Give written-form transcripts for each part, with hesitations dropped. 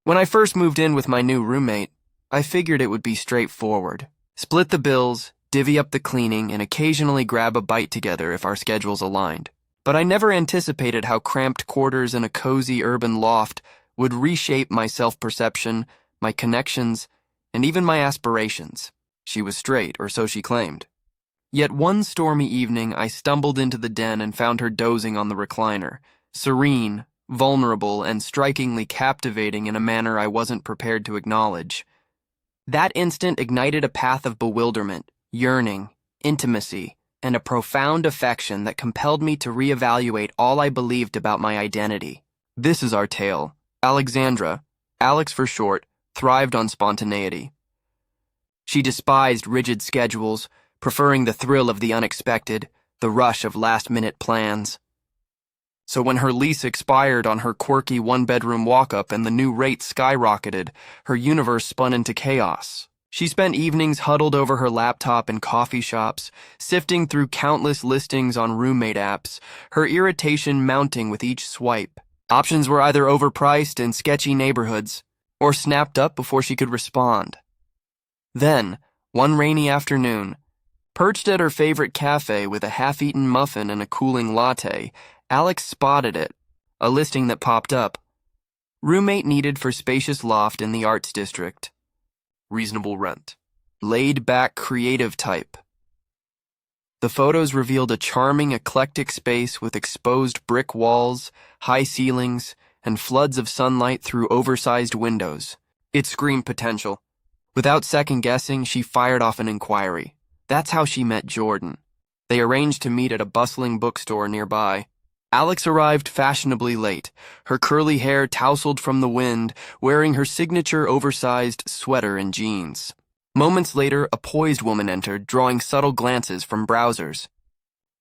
When I first moved in with my new roommate, I figured it would be straightforward. Split the bills, divvy up the cleaning, and occasionally grab a bite together if our schedules aligned. But I never anticipated how cramped quarters in a cozy urban loft would reshape my self-perception, my connections, and even my aspirations. She was straight, or so she claimed. Yet one stormy evening, I stumbled into the den and found her dozing on the recliner, serene, vulnerable, and strikingly captivating in a manner I wasn't prepared to acknowledge. That instant ignited a path of bewilderment, yearning, intimacy, and a profound affection that compelled me to reevaluate all I believed about my identity. This is our tale. Alexandra, Alex for short, thrived on spontaneity. She despised rigid schedules, preferring the thrill of the unexpected, the rush of last-minute plans. So when her lease expired on her quirky one-bedroom walk-up and the new rate skyrocketed, her universe spun into chaos. She spent evenings huddled over her laptop in coffee shops, sifting through countless listings on roommate apps, her irritation mounting with each swipe. Options were either overpriced in sketchy neighborhoods, or snapped up before she could respond. Then, one rainy afternoon, perched at her favorite cafe with a half-eaten muffin and a cooling latte, Alex spotted it, a listing that popped up. Roommate needed for spacious loft in the Arts District. Reasonable rent. Laid-back creative type. The photos revealed a charming, eclectic space with exposed brick walls, high ceilings, and floods of sunlight through oversized windows. It screamed potential. Without second-guessing, she fired off an inquiry. That's how she met Jordan. They arranged to meet at a bustling bookstore nearby. Alex arrived fashionably late, her curly hair tousled from the wind, wearing her signature oversized sweater and jeans. Moments later, a poised woman entered, drawing subtle glances from browsers.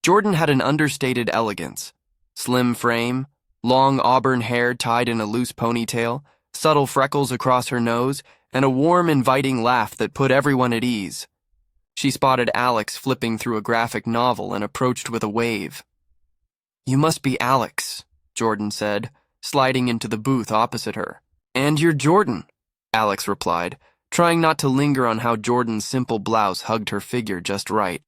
Jordan had an understated elegance. Slim frame, long auburn hair tied in a loose ponytail, subtle freckles across her nose, and a warm, inviting laugh that put everyone at ease. She spotted Alex flipping through a graphic novel and approached with a wave. "You must be Alex," Jordan said, sliding into the booth opposite her. "And you're Jordan," Alex replied, trying not to linger on how Jordan's simple blouse hugged her figure just right.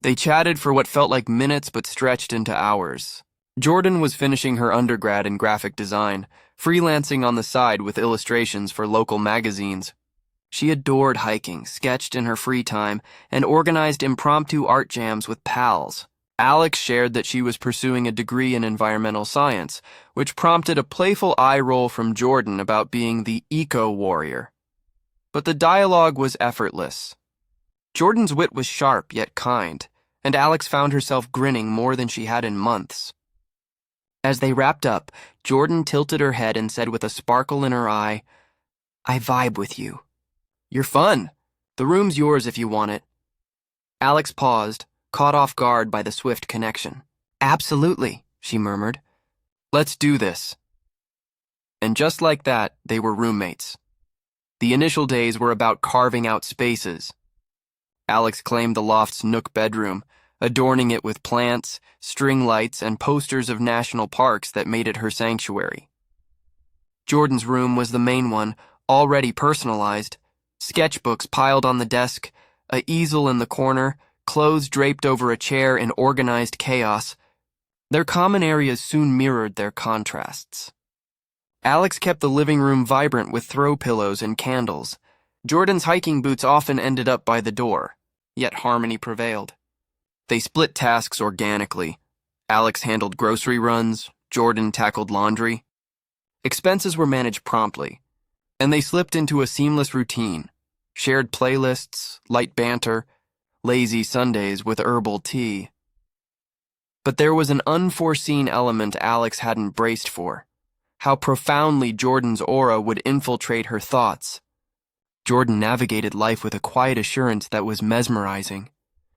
They chatted for what felt like minutes but stretched into hours. Jordan was finishing her undergrad in graphic design, freelancing on the side with illustrations for local magazines. She adored hiking, sketched in her free time, and organized impromptu art jams with pals. Alex shared that she was pursuing a degree in environmental science, which prompted a playful eye roll from Jordan about being the eco-warrior. But the dialogue was effortless. Jordan's wit was sharp yet kind, and Alex found herself grinning more than she had in months. As they wrapped up, Jordan tilted her head and said with a sparkle in her eye, "I vibe with you. You're fun. The room's yours if you want it." Alex paused, caught off guard by the swift connection. "Absolutely," she murmured. "Let's do this." And just like that, they were roommates. The initial days were about carving out spaces. Alex claimed the loft's nook bedroom, adorning it with plants, string lights, and posters of national parks that made it her sanctuary. Jordan's room was the main one, already personalized. Sketchbooks piled on the desk, a easel in the corner, clothes draped over a chair in organized chaos. Their common areas soon mirrored their contrasts. Alex kept the living room vibrant with throw pillows and candles. Jordan's hiking boots often ended up by the door, yet harmony prevailed. They split tasks organically. Alex handled grocery runs, Jordan tackled laundry. Expenses were managed promptly, and they slipped into a seamless routine. Shared playlists, light banter, lazy Sundays with herbal tea. But there was an unforeseen element Alex hadn't braced for. How profoundly Jordan's aura would infiltrate her thoughts. Jordan navigated life with a quiet assurance that was mesmerizing.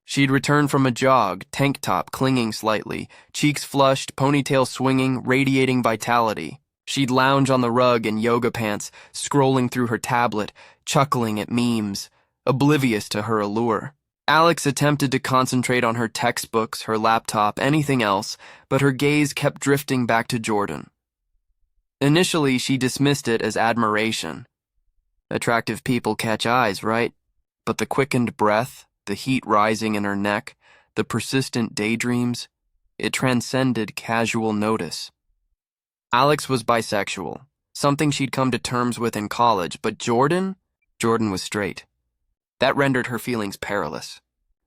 She'd returned from a jog, tank top clinging slightly, cheeks flushed, ponytail swinging, radiating vitality. She'd lounge on the rug in yoga pants, scrolling through her tablet, chuckling at memes, oblivious to her allure. Alex attempted to concentrate on her textbooks, her laptop, anything else, but her gaze kept drifting back to Jordan. Initially, she dismissed it as admiration. Attractive people catch eyes, right? But the quickened breath, the heat rising in her neck, the persistent daydreams, it transcended casual notice. Alex was bisexual, something she'd come to terms with in college, but Jordan was straight. That rendered her feelings perilous.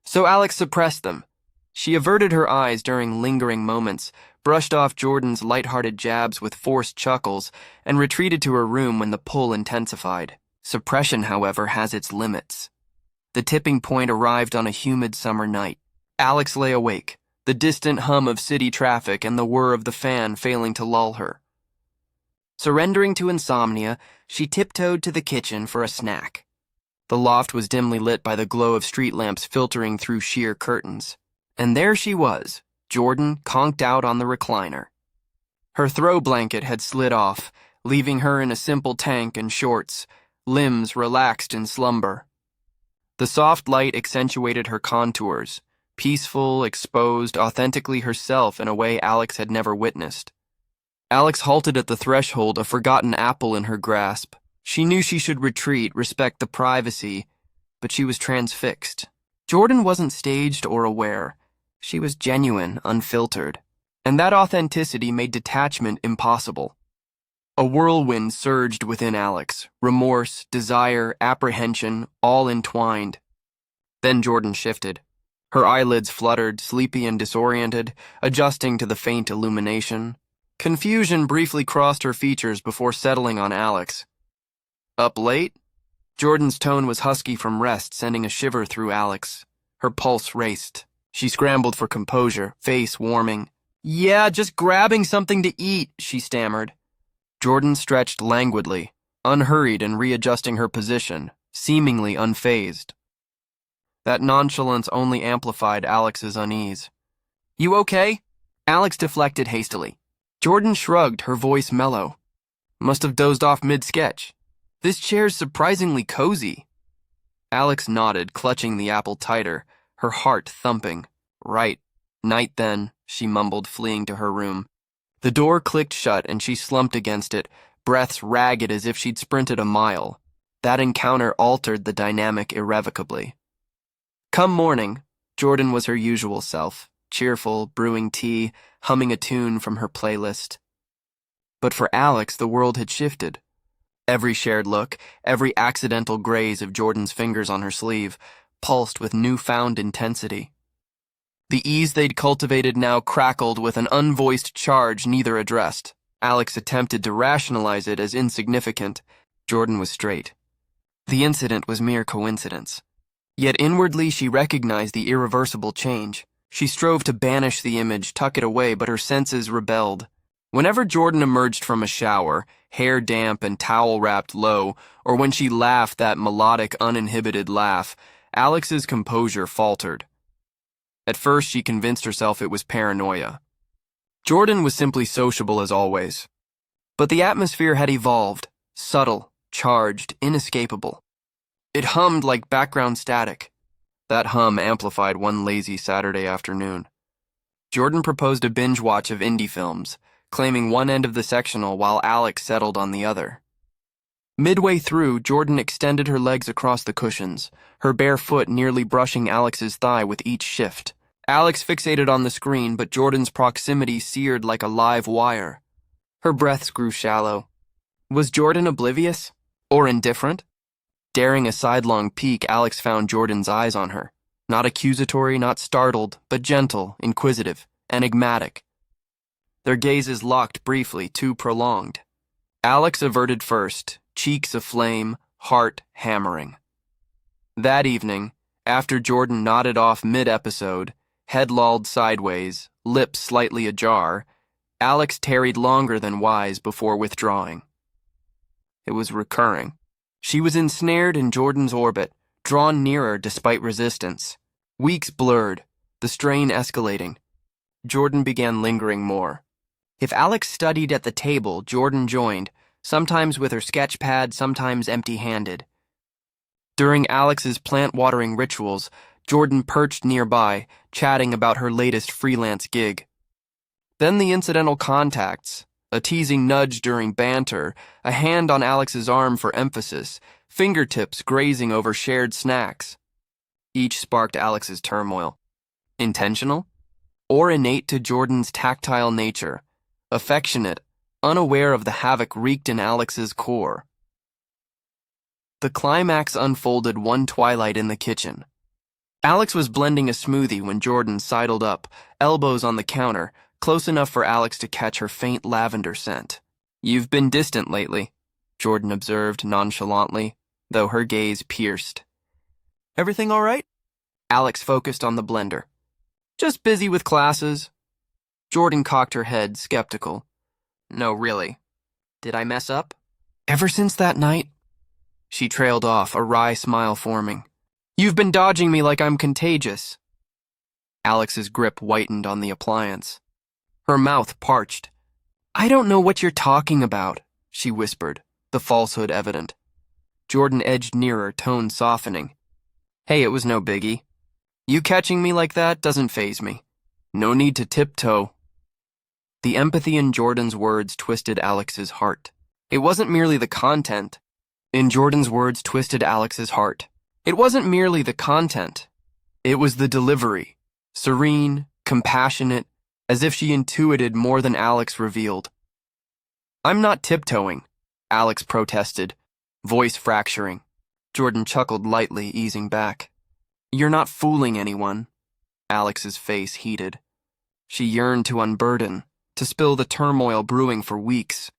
So Alex suppressed them. She averted her eyes during lingering moments, brushed off Jordan's light-hearted jabs with forced chuckles, and retreated to her room when the pull intensified. Suppression, however, has its limits. The tipping point arrived on a humid summer night. Alex lay awake, the distant hum of city traffic and the whir of the fan failing to lull her. Surrendering to insomnia, she tiptoed to the kitchen for a snack. The loft was dimly lit by the glow of street lamps filtering through sheer curtains. And there she was, Jordan conked out on the recliner. Her throw blanket had slid off, leaving her in a simple tank and shorts, limbs relaxed in slumber. The soft light accentuated her contours, peaceful, exposed, authentically herself in a way Alex had never witnessed. Alex halted at the threshold, a forgotten apple in her grasp. She knew she should retreat, respect the privacy, but she was transfixed. Jordan wasn't staged or aware. She was genuine, unfiltered, and that authenticity made detachment impossible. A whirlwind surged within Alex, remorse, desire, apprehension, all entwined. Then Jordan shifted. Her eyelids fluttered, sleepy and disoriented, adjusting to the faint illumination. Confusion briefly crossed her features before settling on Alex. Up late? Jordan's tone was husky from rest, sending a shiver through Alex. Her pulse raced. She scrambled for composure, face warming. "Yeah, just grabbing something to eat," she stammered. Jordan stretched languidly, unhurried and readjusting her position, seemingly unfazed. That nonchalance only amplified Alex's unease. "You okay?" Alex deflected hastily. Jordan shrugged, her voice mellow. "Must have dozed off mid-sketch. This chair's surprisingly cozy." Alex nodded, clutching the apple tighter, her heart thumping. "Right. Night then," she mumbled, fleeing to her room. The door clicked shut and she slumped against it, breaths ragged as if she'd sprinted a mile. That encounter altered the dynamic irrevocably. Come morning, Jordan was her usual self, cheerful, brewing tea, humming a tune from her playlist. But for Alex, the world had shifted. Every shared look, every accidental graze of Jordan's fingers on her sleeve, pulsed with newfound intensity. The ease they'd cultivated now crackled with an unvoiced charge neither addressed. Alex attempted to rationalize it as insignificant. Jordan was straight. The incident was mere coincidence. Yet inwardly she recognized the irreversible change. She strove to banish the image, tuck it away, but her senses rebelled. Whenever Jordan emerged from a shower, hair damp and towel wrapped low, or when she laughed that melodic, uninhibited laugh, Alex's composure faltered. At first, she convinced herself it was paranoia. Jordan was simply sociable as always. But the atmosphere had evolved, subtle, charged, inescapable. It hummed like background static. That hum amplified one lazy Saturday afternoon. Jordan proposed a binge watch of indie films, claiming one end of the sectional while Alex settled on the other. Midway through, Jordan extended her legs across the cushions, her bare foot nearly brushing Alex's thigh with each shift. Alex fixated on the screen, but Jordan's proximity seared like a live wire. Her breaths grew shallow. Was Jordan oblivious? Or indifferent? Daring a sidelong peek, Alex found Jordan's eyes on her. Not accusatory, not startled, but gentle, inquisitive, enigmatic. Their gazes locked briefly, too prolonged. Alex averted first, cheeks aflame, heart hammering. That evening, after Jordan nodded off mid-episode, head lolled sideways, lips slightly ajar, Alex tarried longer than wise before withdrawing. It was recurring. She was ensnared in Jordan's orbit, drawn nearer despite resistance. Weeks blurred, the strain escalating. Jordan began lingering more. If Alex studied at the table, Jordan joined, sometimes with her sketch pad, sometimes empty-handed. During Alex's plant-watering rituals, Jordan perched nearby, chatting about her latest freelance gig. Then the incidental contacts, A teasing nudge during banter, a hand on Alex's arm for emphasis, fingertips grazing over shared snacks. Each sparked Alex's turmoil. Intentional? Or innate to Jordan's tactile nature, affectionate, unaware of the havoc wreaked in Alex's core. The climax unfolded one twilight in the kitchen. Alex was blending a smoothie when Jordan sidled up, elbows on the counter, close enough for Alex to catch her faint lavender scent. "You've been distant lately," Jordan observed nonchalantly, though her gaze pierced. "Everything all right?" Alex focused on the blender. "Just busy with classes." Jordan cocked her head, skeptical. "No, really. Did I mess up?" "Ever since that night?" She trailed off, a wry smile forming. "You've been dodging me like I'm contagious." Alex's grip whitened on the appliance. Her mouth parched. "I don't know what you're talking about," she whispered, the falsehood evident. Jordan edged nearer, tone softening. "Hey, it was no biggie. You catching me like that doesn't faze me. No need to tiptoe." The empathy in Jordan's words twisted Alex's heart. It wasn't merely the content. In Jordan's words twisted Alex's heart. It wasn't merely the content. It was the delivery. Serene, compassionate, as if she intuited more than Alex revealed. "I'm not tiptoeing," Alex protested, voice fracturing. Jordan chuckled lightly, easing back. "You're not fooling anyone." Alex's face heated. She yearned to unburden, to spill the turmoil brewing for weeks,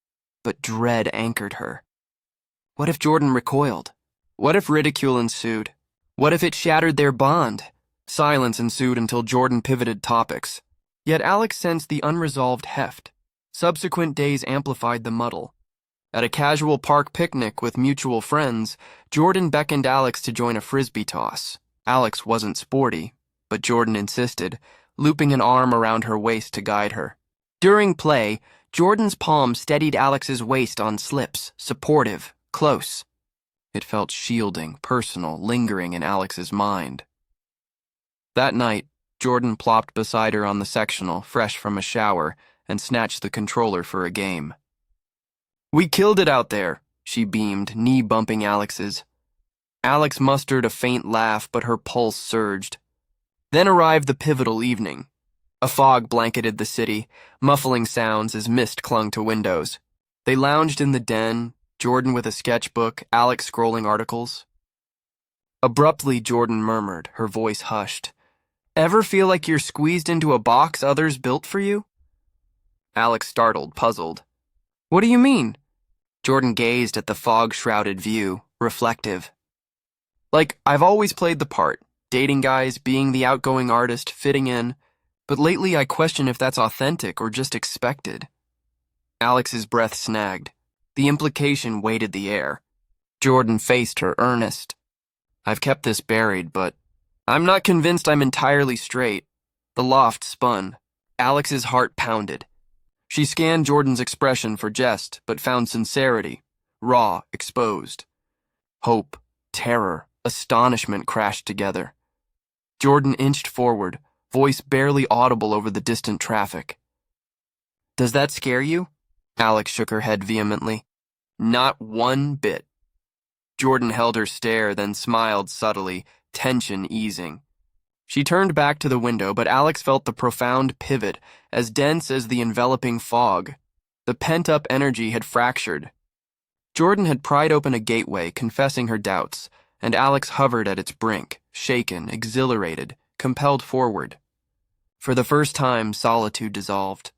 but dread anchored her. What if Jordan recoiled? What if ridicule ensued? What if it shattered their bond? Silence ensued until Jordan pivoted topics. Yet Alex sensed the unresolved heft. Subsequent days amplified the muddle. At a casual park picnic with mutual friends, Jordan beckoned Alex to join a frisbee toss. Alex wasn't sporty, but Jordan insisted, looping an arm around her waist to guide her. During play, Jordan's palm steadied Alex's waist on slips, supportive, close. It felt shielding, personal, lingering in Alex's mind. That night, Jordan plopped beside her on the sectional, fresh from a shower, and snatched the controller for a game. "We killed it out there," she beamed, knee bumping Alex's. Alex mustered a faint laugh, but her pulse surged. Then arrived the pivotal evening. A fog blanketed the city, muffling sounds as mist clung to windows. They lounged in the den, Jordan with a sketchbook, Alex scrolling articles. Abruptly, Jordan murmured, her voice hushed. "Ever feel like you're squeezed into a box others built for you?" Alex startled, puzzled. "What do you mean?" Jordan gazed at the fog-shrouded view, reflective. "Like, I've always played the part, dating guys, being the outgoing artist, fitting in, but lately I question if that's authentic or just expected." Alex's breath snagged. The implication weighted the air. Jordan faced her, earnest. "I've kept this buried, but I'm not convinced I'm entirely straight." The loft spun. Alex's heart pounded. She scanned Jordan's expression for jest, but found sincerity, raw, exposed. Hope, terror, astonishment crashed together. Jordan inched forward, voice barely audible over the distant traffic. "Does that scare you?" Alex shook her head vehemently. "Not one bit." Jordan held her stare, then smiled subtly, tension easing. She turned back to the window, but Alex felt the profound pivot, as dense as the enveloping fog. The pent-up energy had fractured. Jordan had pried open a gateway, confessing her doubts, and Alex hovered at its brink, shaken, exhilarated, compelled forward. For the first time, solitude dissolved.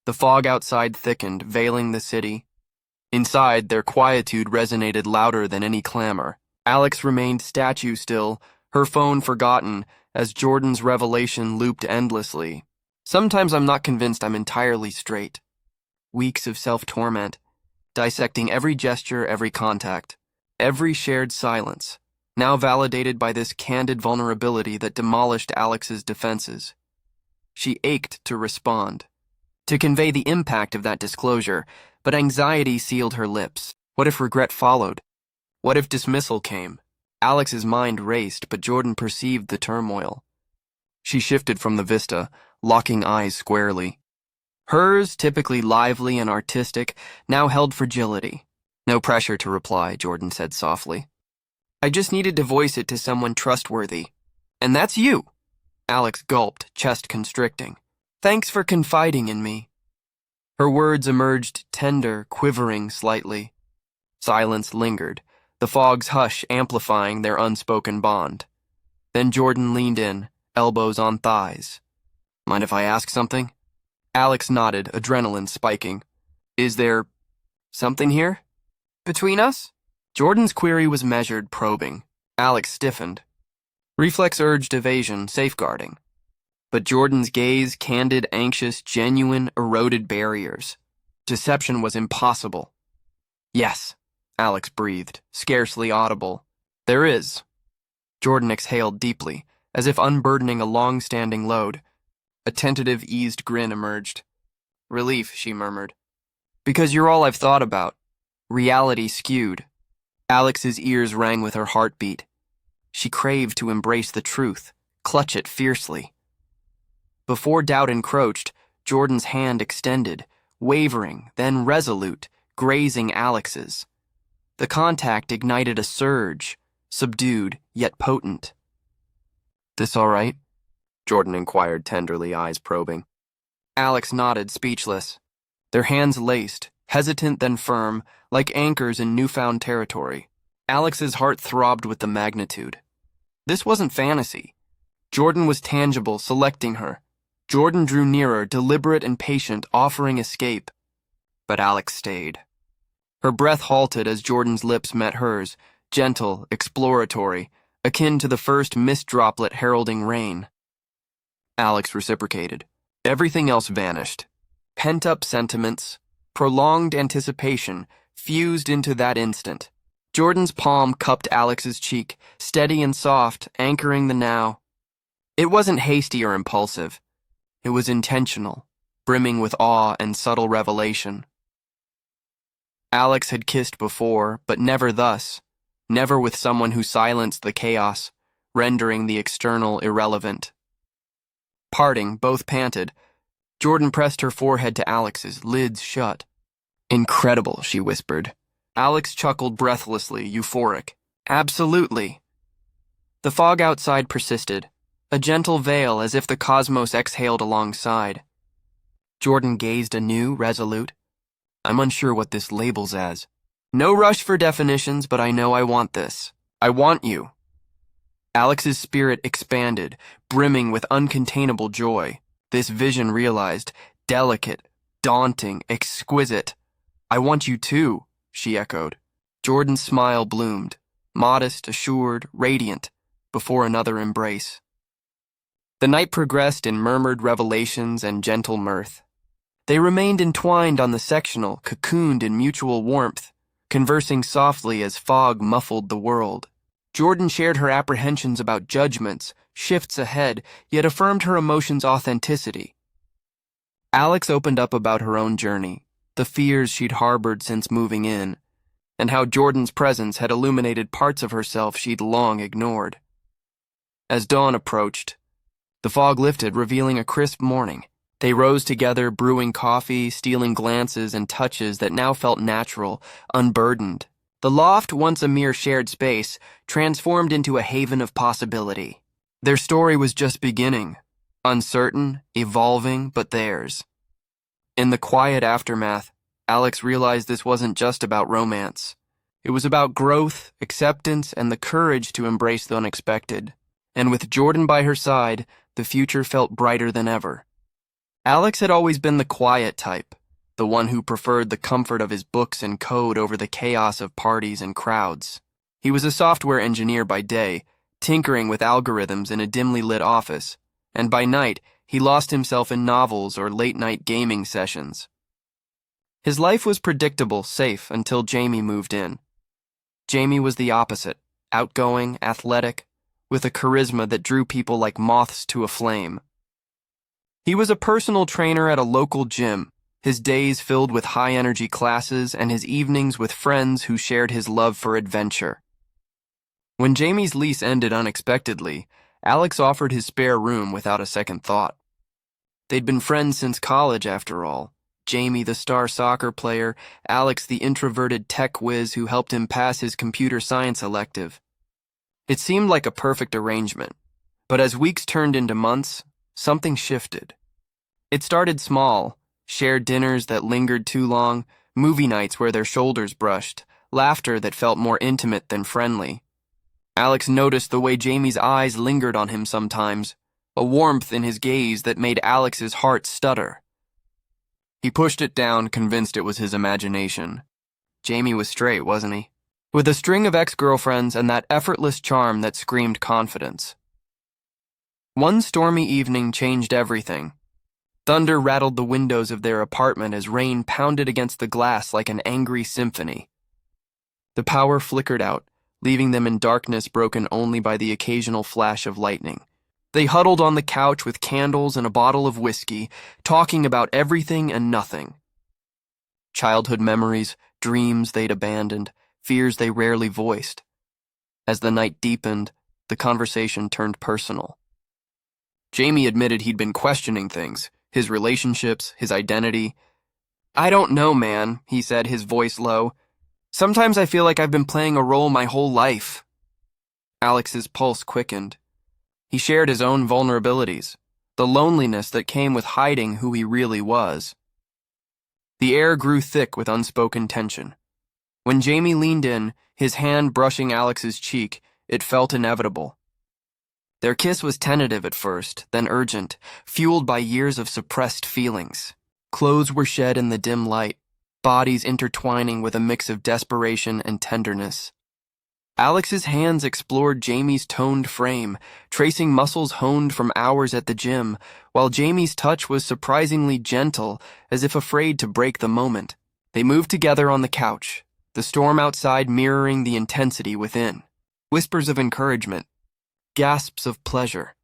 The fog outside thickened, veiling the city. Inside, their quietude resonated louder than any clamor. Alex remained statue still, her phone forgotten, as Jordan's revelation looped endlessly. "Sometimes I'm not convinced I'm entirely straight." Weeks of self-torment, dissecting every gesture, every contact, every shared silence, now validated by this candid vulnerability that demolished Alex's defenses. She ached to respond, to convey the impact of that disclosure, but anxiety sealed her lips. What if regret followed? What if dismissal came? Alex's mind raced, but Jordan perceived the turmoil. She shifted from the vista, locking eyes squarely. Hers, typically lively and artistic, now held fragility. No pressure to reply, Jordan said softly. I just needed to voice it to someone trustworthy. And that's you. Alex gulped, chest constricting. Thanks for confiding in me. Her words emerged tender, quivering slightly. Silence lingered, the fog's hush amplifying their unspoken bond. Then Jordan leaned in, elbows on thighs. Mind if I ask something? Alex nodded, adrenaline spiking. Is there something here? Between us? Jordan's query was measured, probing. Alex stiffened. Reflex urged evasion, safeguarding. But Jordan's gaze, candid, anxious, genuine, eroded barriers. Deception was impossible. Yes, Alex breathed, scarcely audible. There is. Jordan exhaled deeply, as if unburdening a long-standing load. A tentative, eased grin emerged. Relief, she murmured. Because you're all I've thought about. Reality skewed. Alex's ears rang with her heartbeat. She craved to embrace the truth, clutch it fiercely. Before doubt encroached, Jordan's hand extended, wavering, then resolute, grazing Alex's. The contact ignited a surge, subdued yet potent. This all right? Jordan inquired tenderly, eyes probing. Alex nodded, speechless. Their hands laced, hesitant then firm, like anchors in newfound territory. Alex's heart throbbed with the magnitude. This wasn't fantasy. Jordan was tangible, selecting her. Jordan drew nearer, deliberate and patient, offering escape. But Alex stayed. Her breath halted as Jordan's lips met hers, gentle, exploratory, akin to the first mist droplet heralding rain. Alex reciprocated. Everything else vanished. Pent-up sentiments, prolonged anticipation, fused into that instant. Jordan's palm cupped Alex's cheek, steady and soft, anchoring the now. It wasn't hasty or impulsive. It was intentional, brimming with awe and subtle revelation. Alex had kissed before, but never thus, never with someone who silenced the chaos, rendering the external irrelevant. Parting, both panted. Jordan pressed her forehead to Alex's, lids shut. Incredible, she whispered. Alex chuckled breathlessly, euphoric. Absolutely. The fog outside persisted, a gentle veil as if the cosmos exhaled alongside. Jordan gazed anew, resolute. I'm unsure what this labels as. No rush for definitions, but I know I want this. I want you. Alex's spirit expanded, brimming with uncontainable joy. This vision realized, delicate, daunting, exquisite. I want you too, she echoed. Jordan's smile bloomed, modest, assured, radiant, before another embrace. The night progressed in murmured revelations and gentle mirth. They remained entwined on the sectional, cocooned in mutual warmth, conversing softly as fog muffled the world. Jordan shared her apprehensions about judgments, shifts ahead, yet affirmed her emotions' authenticity. Alex opened up about her own journey, the fears she'd harbored since moving in, and how Jordan's presence had illuminated parts of herself she'd long ignored. As dawn approached, the fog lifted, revealing a crisp morning. They rose together, brewing coffee, stealing glances and touches that now felt natural, unburdened. The loft, once a mere shared space, transformed into a haven of possibility. Their story was just beginning, uncertain, evolving, but theirs. In the quiet aftermath, Alex realized this wasn't just about romance. It was about growth, acceptance, and the courage to embrace the unexpected. And with Jordan by her side, the future felt brighter than ever. Alex had always been the quiet type, the one who preferred the comfort of his books and code over the chaos of parties and crowds. He was a software engineer by day, tinkering with algorithms in a dimly lit office, and by night, he lost himself in novels or late-night gaming sessions. His life was predictable, safe, until Jamie moved in. Jamie was the opposite, outgoing, athletic, with a charisma that drew people like moths to a flame. He was a personal trainer at a local gym, his days filled with high-energy classes and his evenings with friends who shared his love for adventure. When Jamie's lease ended unexpectedly, Alex offered his spare room without a second thought. They'd been friends since college, after all. Jamie, the star soccer player, Alex, the introverted tech whiz who helped him pass his computer science elective. It seemed like a perfect arrangement, but as weeks turned into months, something shifted. It started small, shared dinners that lingered too long, movie nights where their shoulders brushed, laughter that felt more intimate than friendly. Alex noticed the way Jamie's eyes lingered on him sometimes, a warmth in his gaze that made Alex's heart stutter. He pushed it down, convinced it was his imagination. Jamie was straight, wasn't he? With a string of ex-girlfriends and that effortless charm that screamed confidence. One stormy evening changed everything. Thunder rattled the windows of their apartment as rain pounded against the glass like an angry symphony. The power flickered out, leaving them in darkness broken only by the occasional flash of lightning. They huddled on the couch with candles and a bottle of whiskey, talking about everything and nothing. Childhood memories, dreams they'd abandoned, fears they rarely voiced. As the night deepened, the conversation turned personal. Jamie admitted he'd been questioning things, his relationships, his identity. "I don't know, man," he said, his voice low. "Sometimes I feel like I've been playing a role my whole life." Alex's pulse quickened. He shared his own vulnerabilities, the loneliness that came with hiding who he really was. The air grew thick with unspoken tension. When Jamie leaned in, his hand brushing Alex's cheek, it felt inevitable. Their kiss was tentative at first, then urgent, fueled by years of suppressed feelings. Clothes were shed in the dim light, bodies intertwining with a mix of desperation and tenderness. Alex's hands explored Jamie's toned frame, tracing muscles honed from hours at the gym, while Jamie's touch was surprisingly gentle, as if afraid to break the moment. They moved together on the couch, the storm outside mirroring the intensity within. Whispers of encouragement, gasps of pleasure.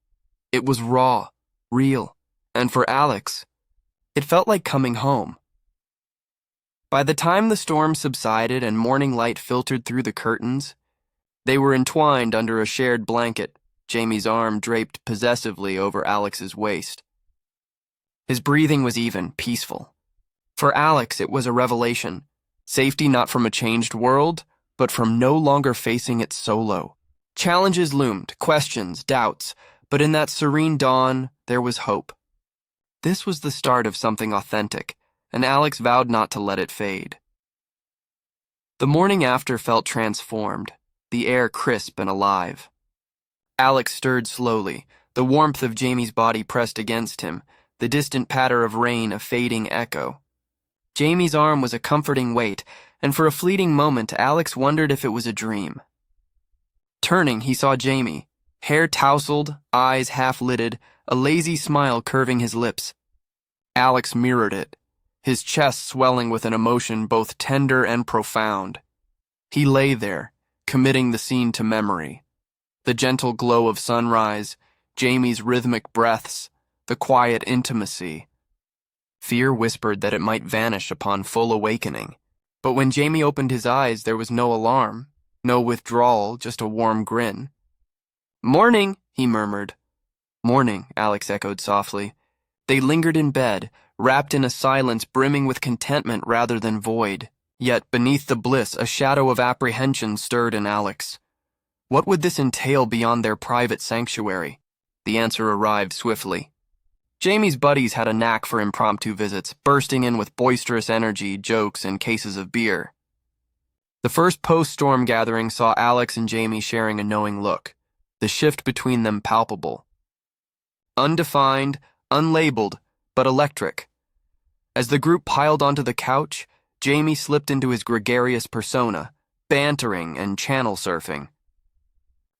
It was raw, real, and for Alex, it felt like coming home. By the time the storm subsided and morning light filtered through the curtains, they were entwined under a shared blanket, Jamie's arm draped possessively over Alex's waist. His breathing was even, peaceful. For Alex, it was a revelation. Safety not from a changed world, but from no longer facing it solo. Challenges loomed, questions, doubts, but in that serene dawn, there was hope. This was the start of something authentic, and Alex vowed not to let it fade. The morning after felt transformed, the air crisp and alive. Alex stirred slowly, the warmth of Jamie's body pressed against him, the distant patter of rain a fading echo. Jamie's arm was a comforting weight, and for a fleeting moment Alex wondered if it was a dream. Turning, he saw Jamie, hair tousled, eyes half-lidded, a lazy smile curving his lips. Alex mirrored it, his chest swelling with an emotion both tender and profound. He lay there, committing the scene to memory. The gentle glow of sunrise, Jamie's rhythmic breaths, the quiet intimacy. Fear whispered that it might vanish upon full awakening. But when Jamie opened his eyes, there was no alarm, no withdrawal, just a warm grin. "Morning," he murmured. "Morning," Alex echoed softly. They lingered in bed, wrapped in a silence brimming with contentment rather than void. Yet beneath the bliss, a shadow of apprehension stirred in Alex. What would this entail beyond their private sanctuary? The answer arrived swiftly. Jamie's buddies had a knack for impromptu visits, bursting in with boisterous energy, jokes, and cases of beer. The first post-storm gathering saw Alex and Jamie sharing a knowing look, the shift between them palpable. Undefined, unlabeled, but electric. As the group piled onto the couch, Jamie slipped into his gregarious persona, bantering and channel surfing.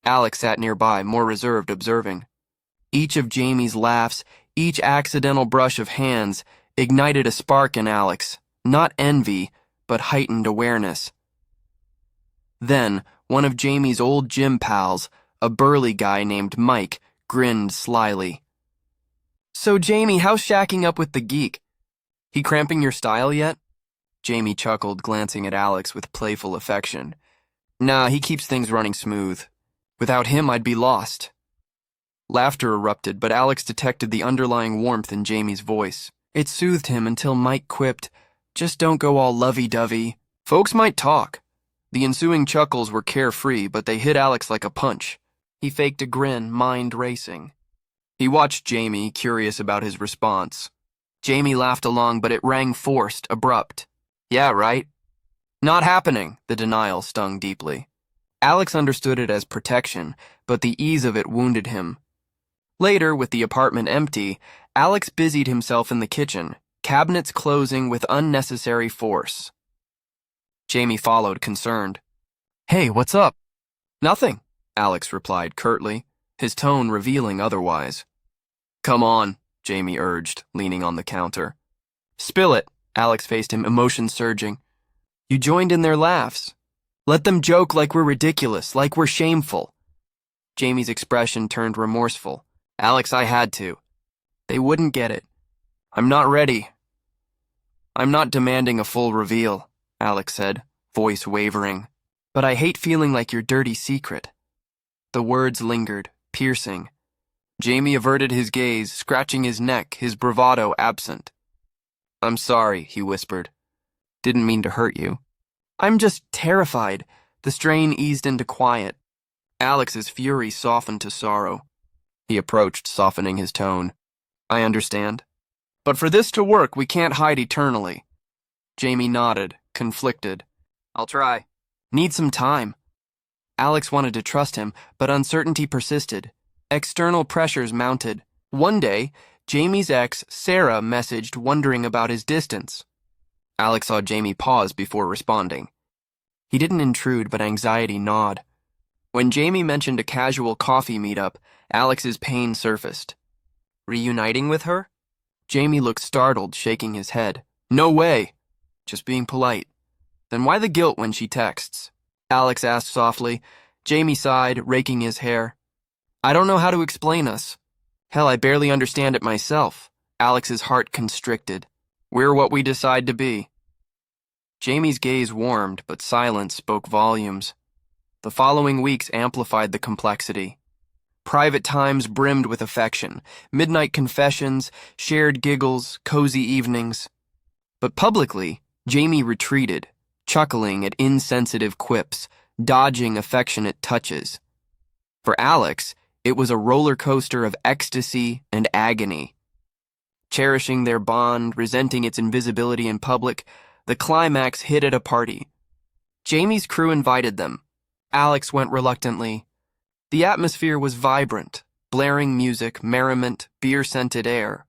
Alex sat nearby, more reserved, observing. Each of Jamie's laughs, each accidental brush of hands, ignited a spark in Alex, not envy, but heightened awareness. Then, one of Jamie's old gym pals, a burly guy named Mike, grinned slyly. "So, Jamie, how's shacking up with the geek? He cramping your style yet?" Jamie chuckled, glancing at Alex with playful affection. "Nah, he keeps things running smooth. Without him, I'd be lost." Laughter erupted, but Alex detected the underlying warmth in Jamie's voice. It soothed him until Mike quipped, "Just don't go all lovey-dovey. Folks might talk." The ensuing chuckles were carefree, but they hit Alex like a punch. He faked a grin, mind racing. He watched Jamie, curious about his response. Jamie laughed along, but it rang forced, abrupt. "Yeah, right?" "Not happening," the denial stung deeply. Alex understood it as protection, but the ease of it wounded him. Later, with the apartment empty, Alex busied himself in the kitchen, cabinets closing with unnecessary force. Jamie followed, concerned. "Hey, what's up?" "Nothing," Alex replied curtly, his tone revealing otherwise. "Come on," Jamie urged, leaning on the counter. "Spill it," Alex faced him, emotion surging. "You joined in their laughs. Let them joke like we're ridiculous, like we're shameful." Jamie's expression turned remorseful. "Alex, I had to. They wouldn't get it. I'm not ready." "I'm not demanding a full reveal," Alex said, voice wavering. "But I hate feeling like your dirty secret." The words lingered, piercing. Jamie averted his gaze, scratching his neck, his bravado absent. "I'm sorry," he whispered. "Didn't mean to hurt you." "I'm just terrified." The strain eased into quiet. Alex's fury softened to sorrow. He approached, softening his tone. "I understand. But for this to work, we can't hide eternally." Jamie nodded, conflicted. "I'll try." "Need some time." Alex wanted to trust him, but uncertainty persisted. External pressures mounted. One day, Jamie's ex, Sarah, messaged wondering about his distance. Alex saw Jamie pause before responding. He didn't intrude, but anxiety gnawed. When Jamie mentioned a casual coffee meetup, Alex's pain surfaced. "Reuniting with her?" Jamie looked startled, shaking his head. "No way." "Just being polite." "Then why the guilt when she texts?" Alex asked softly. Jamie sighed, raking his hair. "I don't know how to explain us. Hell, I barely understand it myself." Alex's heart constricted. "We're what we decide to be." Jamie's gaze warmed, but silence spoke volumes. The following weeks amplified the complexity. Private times brimmed with affection, midnight confessions, shared giggles, cozy evenings. But publicly, Jamie retreated, chuckling at insensitive quips, dodging affectionate touches. For Alex, it was a roller coaster of ecstasy and agony. Cherishing their bond, resenting its invisibility in public, the climax hit at a party. Jamie's crew invited them. Alex went reluctantly. The atmosphere was vibrant, blaring music, merriment, beer-scented air.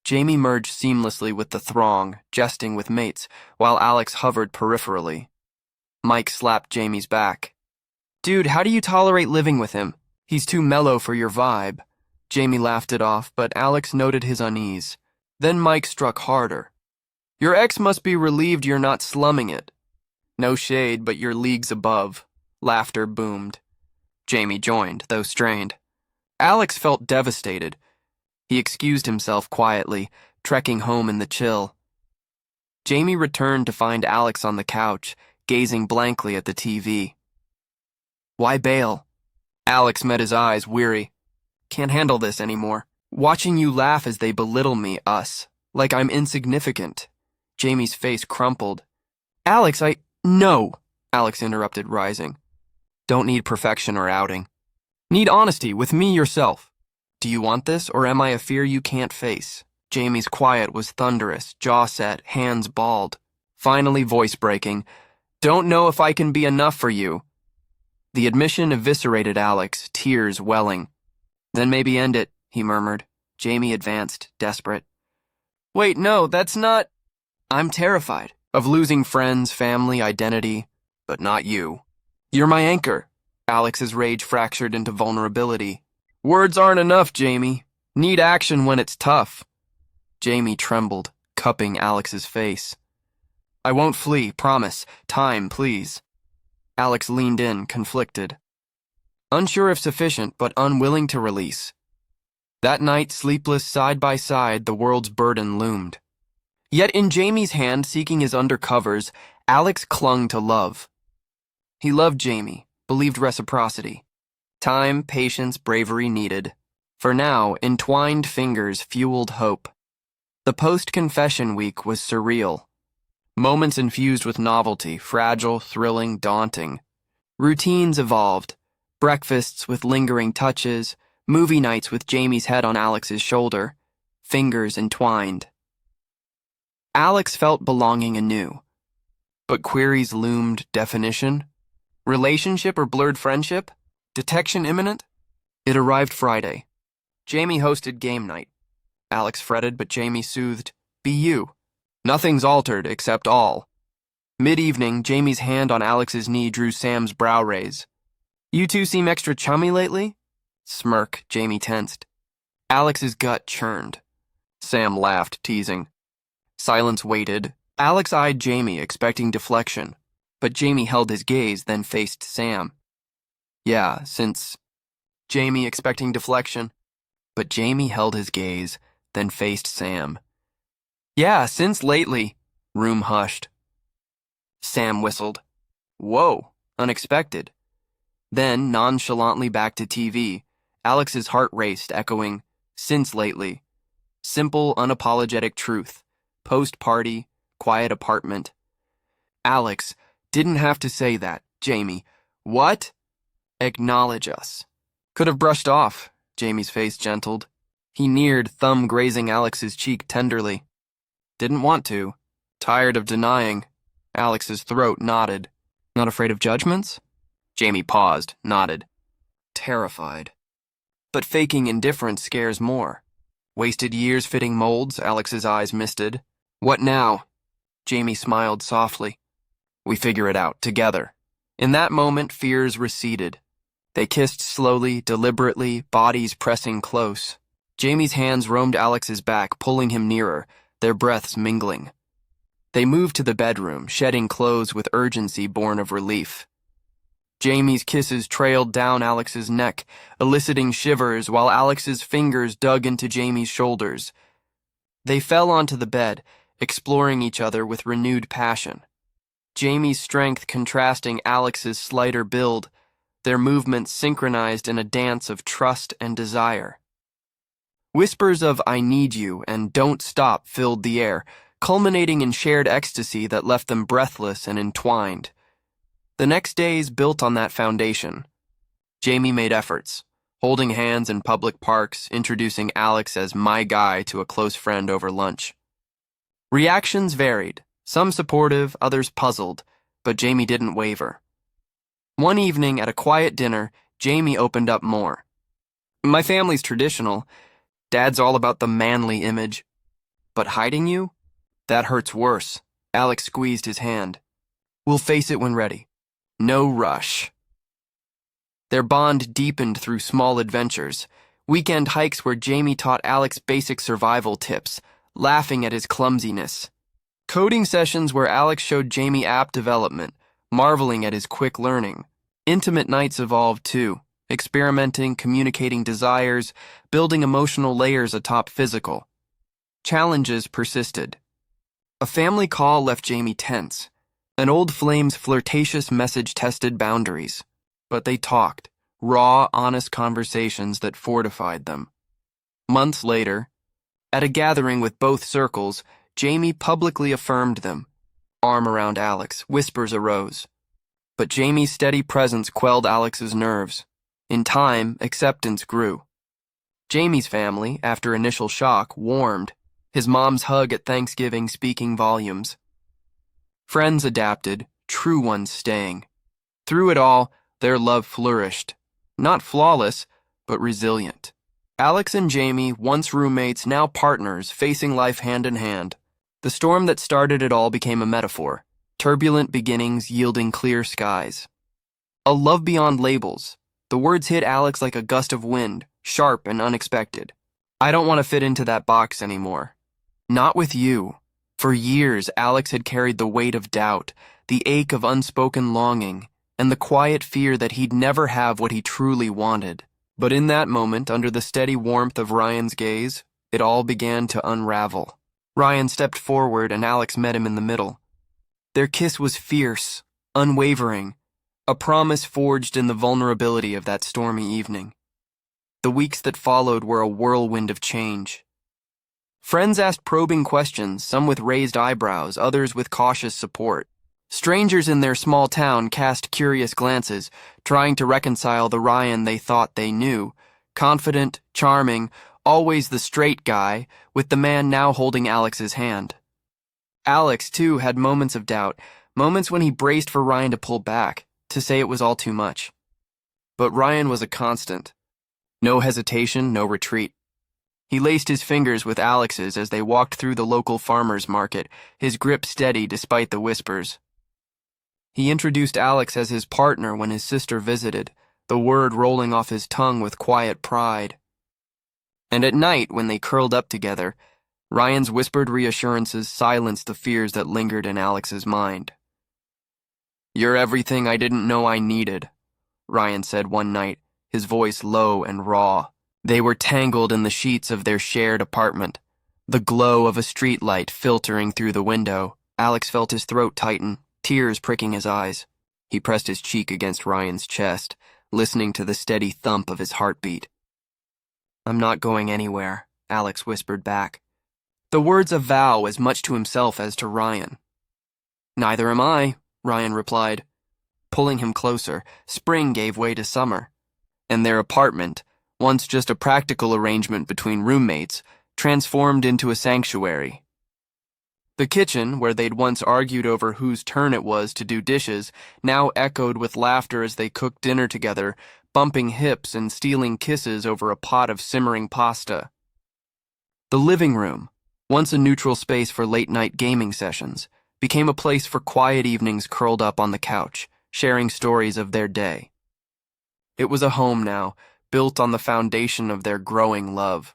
Jamie merged seamlessly with the throng, jesting with mates, while Alex hovered peripherally. Mike slapped Jamie's back. "Dude, how do you tolerate living with him? He's too mellow for your vibe." Jamie laughed it off, but Alex noted his unease. Then Mike struck harder. "Your ex must be relieved you're not slumming it." "No shade, but you're leagues above." Laughter boomed. Jamie joined, though strained. Alex felt devastated. He excused himself quietly, trekking home in the chill. Jamie returned to find Alex on the couch, gazing blankly at the TV. "Why bail?" Alex met his eyes, weary. "Can't handle this anymore. Watching you laugh as they belittle me, us, like I'm insignificant." Jamie's face crumpled. "Alex, No," Alex interrupted, rising. "Don't need perfection or outing. Need honesty with me yourself. Do you want this, or am I a fear you can't face?" Jamie's quiet was thunderous, jaw set, hands balled. Finally, voice breaking. "Don't know if I can be enough for you." The admission eviscerated Alex, tears welling. "Then maybe end it," he murmured. Jamie advanced, desperate. "Wait, no, that's not—" "I'm terrified of losing friends, family, identity, but not you. You're my anchor." Alex's rage fractured into vulnerability. "Words aren't enough, Jamie. Need action when it's tough." Jamie trembled, cupping Alex's face. "I won't flee, promise. Time, please." Alex leaned in, conflicted. Unsure if sufficient, but unwilling to release. That night, sleepless side by side, the world's burden loomed. Yet in Jamie's hand, seeking his undercovers, Alex clung to love. He loved Jamie, believed reciprocity. Time, patience, bravery needed. For now, entwined fingers fueled hope. The post-confession week was surreal. Moments infused with novelty, fragile, thrilling, daunting. Routines evolved. Breakfasts with lingering touches, movie nights with Jamie's head on Alex's shoulder, fingers entwined. Alex felt belonging anew. But queries loomed: definition? Relationship or blurred friendship? Detection imminent? It arrived Friday. Jamie hosted game night. Alex fretted, but Jamie soothed. Be you. Nothing's altered except all. Mid-evening, Jamie's hand on Alex's knee drew Sam's brow raise. You two seem extra chummy lately? Smirk, Jamie tensed. Alex's gut churned. Sam laughed, teasing. Silence waited. Alex eyed Jamie, expecting deflection, but Jamie held his gaze, then faced Sam. Yeah, since... Jamie expecting deflection, but Jamie held his gaze, then faced Sam. Yeah, since lately. Room hushed. Sam whistled. Whoa, unexpected. Then, nonchalantly back to TV, Alex's heart raced, echoing, since lately. Simple, unapologetic truth. Post-party, quiet apartment. Alex didn't have to say that, Jamie. What? Acknowledge us. Could have brushed off, Jamie's face gentled. He neared, thumb grazing Alex's cheek tenderly. Didn't want to. Tired of denying. Alex's throat knotted. Not afraid of judgments? Jamie paused, nodded. Terrified. But faking indifference scares more. Wasted years fitting molds, Alex's eyes misted. What now? Jamie smiled softly. We figure it out, together. In that moment, fears receded. They kissed slowly, deliberately, bodies pressing close. Jamie's hands roamed Alex's back, pulling him nearer, their breaths mingling. They moved to the bedroom, shedding clothes with urgency born of relief. Jamie's kisses trailed down Alex's neck, eliciting shivers while Alex's fingers dug into Jamie's shoulders. They fell onto the bed, exploring each other with renewed passion. Jamie's strength contrasting Alex's slighter build, their movements synchronized in a dance of trust and desire. Whispers of "I need you" and "Don't stop" filled the air, culminating in shared ecstasy that left them breathless and entwined. The next days built on that foundation. Jamie made efforts, holding hands in public parks, introducing Alex as my guy to a close friend over lunch. Reactions varied, some supportive, others puzzled, but Jamie didn't waver. One evening at a quiet dinner, Jamie opened up more. My family's traditional. Dad's all about the manly image. But hiding you? That hurts worse. Alex squeezed his hand. We'll face it when ready. No rush. Their bond deepened through small adventures, weekend hikes where Jamie taught Alex basic survival tips, laughing at his clumsiness. Coding sessions where Alex showed Jamie app development, marveling at his quick learning. Intimate nights evolved too, experimenting, communicating desires, building emotional layers atop physical. Challenges persisted. A family call left Jamie tense. An old flame's flirtatious message tested boundaries. But they talked, raw, honest conversations that fortified them. Months later, at a gathering with both circles, Jamie publicly affirmed them. Arm around Alex, whispers arose. But Jamie's steady presence quelled Alex's nerves. In time, acceptance grew. Jamie's family, after initial shock, warmed, his mom's hug at Thanksgiving speaking volumes. Friends adapted, true ones staying. Through it all, their love flourished. Not flawless, but resilient. Alex and Jamie, once roommates, now partners, facing life hand in hand. The storm that started it all became a metaphor. Turbulent beginnings yielding clear skies. A love beyond labels. The words hit Alex like a gust of wind, sharp and unexpected. I don't want to fit into that box anymore. Not with you. For years, Alex had carried the weight of doubt, the ache of unspoken longing, and the quiet fear that he'd never have what he truly wanted. But in that moment, under the steady warmth of Ryan's gaze, it all began to unravel. Ryan stepped forward and Alex met him in the middle. Their kiss was fierce, unwavering, a promise forged in the vulnerability of that stormy evening. The weeks that followed were a whirlwind of change. Friends asked probing questions, some with raised eyebrows, others with cautious support. Strangers in their small town cast curious glances, trying to reconcile the Ryan they thought they knew, confident, charming, always the straight guy, with the man now holding Alex's hand. Alex, too, had moments of doubt, moments when he braced for Ryan to pull back, to say it was all too much. But Ryan was a constant. No hesitation, no retreat. He laced his fingers with Alex's as they walked through the local farmer's market, his grip steady despite the whispers. He introduced Alex as his partner when his sister visited, the word rolling off his tongue with quiet pride. And at night, when they curled up together, Ryan's whispered reassurances silenced the fears that lingered in Alex's mind. "You're everything I didn't know I needed," Ryan said one night, his voice low and raw. They were tangled in the sheets of their shared apartment, the glow of a streetlight filtering through the window. Alex felt his throat tighten, tears pricking his eyes. He pressed his cheek against Ryan's chest, listening to the steady thump of his heartbeat. "I'm not going anywhere," Alex whispered back. The words a vow as much to himself as to Ryan. "Neither am I," Ryan replied. Pulling him closer, spring gave way to summer, and their apartment, once just a practical arrangement between roommates, transformed into a sanctuary. The kitchen, where they'd once argued over whose turn it was to do dishes, now echoed with laughter as they cooked dinner together, bumping hips and stealing kisses over a pot of simmering pasta. The living room, once a neutral space for late-night gaming sessions, became a place for quiet evenings curled up on the couch, sharing stories of their day. It was a home now, built on the foundation of their growing love.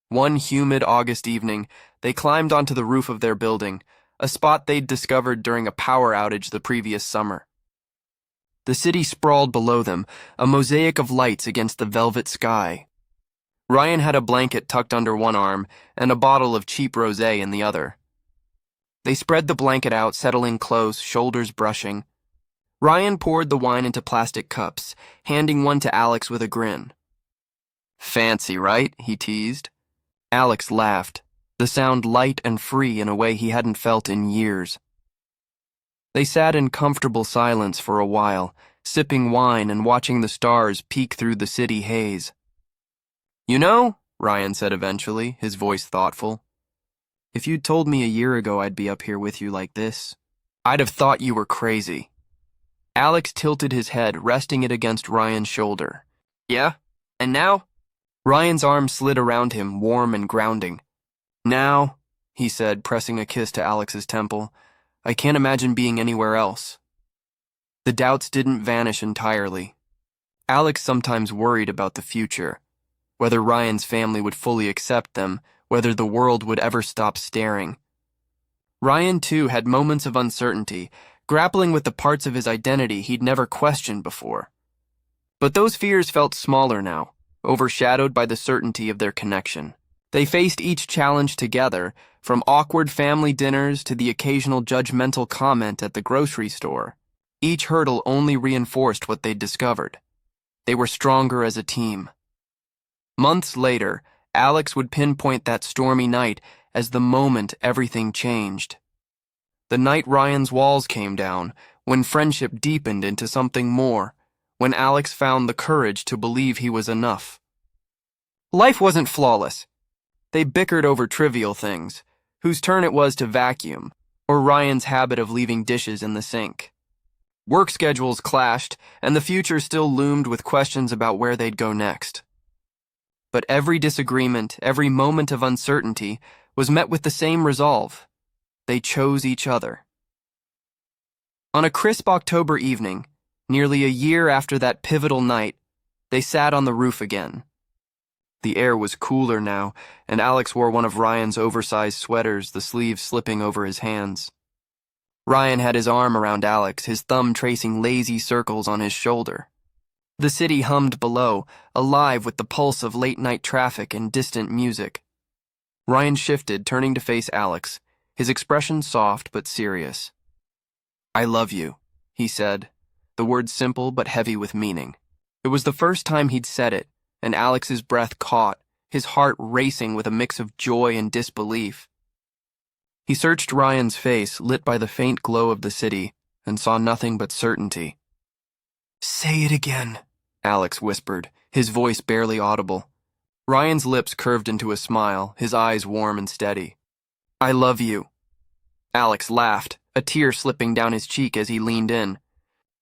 One humid August evening, they climbed onto the roof of their building, a spot they'd discovered during a power outage the previous summer. The city sprawled below them, a mosaic of lights against the velvet sky. Ryan had a blanket tucked under one arm and a bottle of cheap rosé in the other. They spread the blanket out, settling close, shoulders brushing. Ryan poured the wine into plastic cups, handing one to Alex with a grin. "Fancy, right?" he teased. Alex laughed, the sound light and free in a way he hadn't felt in years. They sat in comfortable silence for a while, sipping wine and watching the stars peek through the city haze. "You know," Ryan said eventually, his voice thoughtful, "if you'd told me a year ago I'd be up here with you like this, I'd have thought you were crazy." Alex tilted his head, resting it against Ryan's shoulder. "Yeah? And now?" Ryan's arm slid around him, warm and grounding. "Now," he said, pressing a kiss to Alex's temple, "I can't imagine being anywhere else." The doubts didn't vanish entirely. Alex sometimes worried about the future, whether Ryan's family would fully accept them, whether the world would ever stop staring. Ryan, too, had moments of uncertainty, grappling with the parts of his identity he'd never questioned before. But those fears felt smaller now, overshadowed by the certainty of their connection. They faced each challenge together, from awkward family dinners to the occasional judgmental comment at the grocery store. Each hurdle only reinforced what they'd discovered. They were stronger as a team. Months later, Alex would pinpoint that stormy night as the moment everything changed. The night Ryan's walls came down, when friendship deepened into something more, when Alex found the courage to believe he was enough. Life wasn't flawless. They bickered over trivial things, whose turn it was to vacuum, or Ryan's habit of leaving dishes in the sink. Work schedules clashed, and the future still loomed with questions about where they'd go next. But every disagreement, every moment of uncertainty, was met with the same resolve. They chose each other. On a crisp October evening, nearly a year after that pivotal night, they sat on the roof again. The air was cooler now, and Alex wore one of Ryan's oversized sweaters, the sleeves slipping over his hands. Ryan had his arm around Alex, his thumb tracing lazy circles on his shoulder. The city hummed below, alive with the pulse of late-night traffic and distant music. Ryan shifted, turning to face Alex, his expression soft but serious. "I love you," he said, the words simple but heavy with meaning. It was the first time he'd said it, and Alex's breath caught, his heart racing with a mix of joy and disbelief. He searched Ryan's face, lit by the faint glow of the city, and saw nothing but certainty. "Say it again," Alex whispered, his voice barely audible. Ryan's lips curved into a smile, his eyes warm and steady. "I love you." Alex laughed, a tear slipping down his cheek as he leaned in,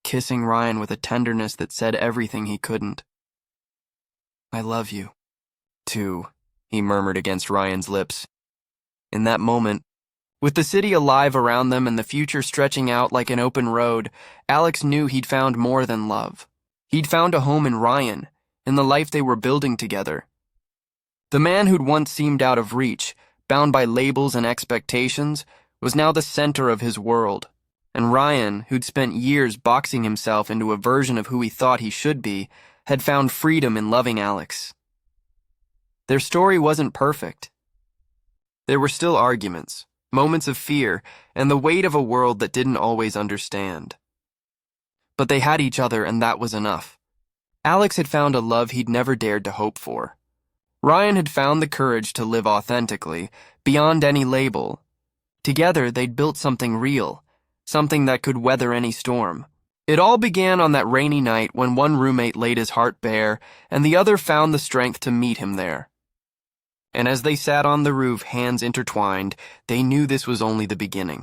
kissing Ryan with a tenderness that said everything he couldn't. "I love you, too," he murmured against Ryan's lips. In that moment, with the city alive around them and the future stretching out like an open road, Alex knew he'd found more than love. He'd found a home in Ryan, in the life they were building together. The man who'd once seemed out of reach, bound by labels and expectations, was now the center of his world. And Ryan, who'd spent years boxing himself into a version of who he thought he should be, had found freedom in loving Alex. Their story wasn't perfect. There were still arguments, moments of fear, and the weight of a world that didn't always understand. But they had each other, and that was enough. Alex had found a love he'd never dared to hope for. Ryan had found the courage to live authentically, beyond any label. Together, they'd built something real, something that could weather any storm. It all began on that rainy night when one roommate laid his heart bare, and the other found the strength to meet him there. And as they sat on the roof, hands intertwined, they knew this was only the beginning.